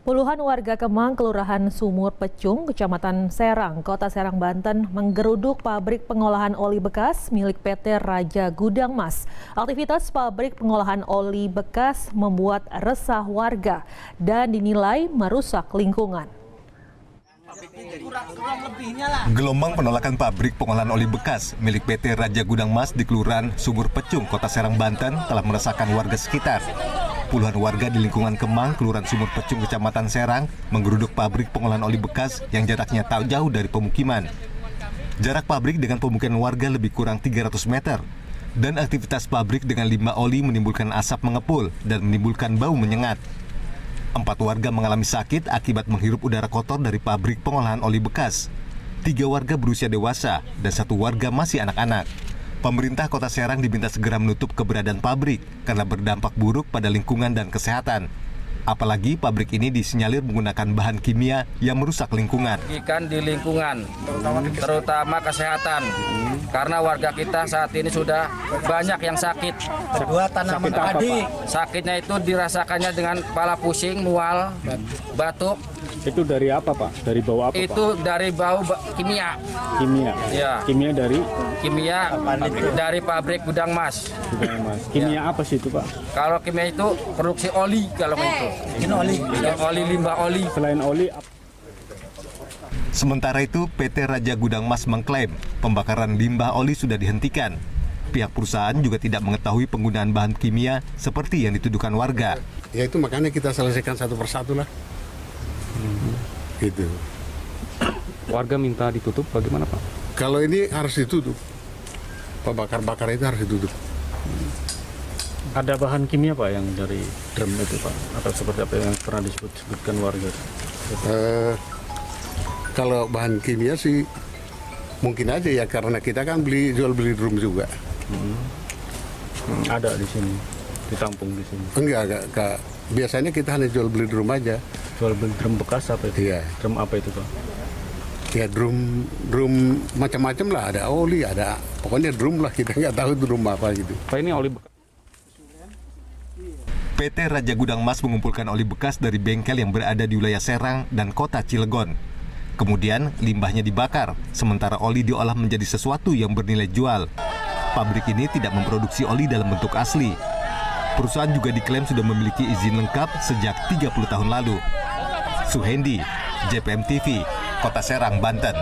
Puluhan warga Kemang, Kelurahan Sumur Pecung, Kecamatan Serang, Kota Serang, Banten, menggeruduk pabrik pengolahan oli bekas milik PT Raja Gudang Mas. Aktivitas pabrik pengolahan oli bekas membuat resah warga dan dinilai merusak lingkungan. Gelombang penolakan pabrik pengolahan oli bekas milik PT Raja Gudang Mas di Kelurahan Sumur Pecung, Kota Serang, Banten telah meresahkan warga sekitar. Puluhan warga di lingkungan Kemang, Kelurahan Sumur Pecung, Kecamatan Serang, menggeruduk pabrik pengolahan oli bekas yang jaraknya tak jauh dari pemukiman. Jarak pabrik dengan pemukiman warga lebih kurang 300 meter. Dan aktivitas pabrik dengan limbah oli menimbulkan asap mengepul dan menimbulkan bau menyengat. 4 warga mengalami sakit akibat menghirup udara kotor dari pabrik pengolahan oli bekas. 3 warga berusia dewasa dan 1 warga masih anak-anak. Pemerintah Kota Serang diminta segera menutup keberadaan pabrik karena berdampak buruk pada lingkungan dan kesehatan. Apalagi pabrik ini disinyalir menggunakan bahan kimia yang merusak lingkungan. Ikan di lingkungan, terutama kesehatan. Karena warga kita saat ini sudah banyak yang sakit. Kedua tanaman padi. Sakitnya itu dirasakannya dengan kepala pusing, mual, batuk. Itu dari apa, Pak? Dari bau apa, Itu Pak? dari bau kimia. Kimia? Ya. Kimia dari? Kimia dari pabrik Gudang Mas. Gudang Mas. Kimia apa sih itu, Pak? Kalau kimia itu produksi oli kalau itu. Ini oli. Oli, limbah oli. Selain oli, Sementara itu, PT Raja Gudang Mas mengklaim pembakaran limbah oli sudah dihentikan. Pihak perusahaan juga tidak mengetahui penggunaan bahan kimia seperti yang dituduhkan warga. Ya itu makanya kita selesaikan satu persatu lah. Gitu. warga minta ditutup, bagaimana, Pak? Kalau ini harus ditutup. Pembakar-bakar itu harus ditutup. Ada bahan kimia, Pak, yang dari drum itu, Pak? Atau seperti apa yang pernah disebutkan warga? Kalau bahan kimia sih mungkin aja ya, karena kita kan jual beli drum juga. Ada di sini, ditampung di sini. Enggak. Biasanya kita hanya jual beli drum aja. Jual beli drum bekas apa itu? Iya. Drum apa itu, Pak? Ya drum macam-macam lah, ada oli, ada pokoknya drum lah, kita nggak tahu drum apa gitu. Pak, ini oli bekas. PT Raja Gudang Mas mengumpulkan oli bekas dari bengkel yang berada di wilayah Serang dan kota Cilegon. Kemudian limbahnya dibakar, sementara oli diolah menjadi sesuatu yang bernilai jual. Pabrik ini tidak memproduksi oli dalam bentuk asli. Perusahaan juga diklaim sudah memiliki izin lengkap sejak 30 tahun lalu. Suhendi, JPM TV, Kota Serang, Banten.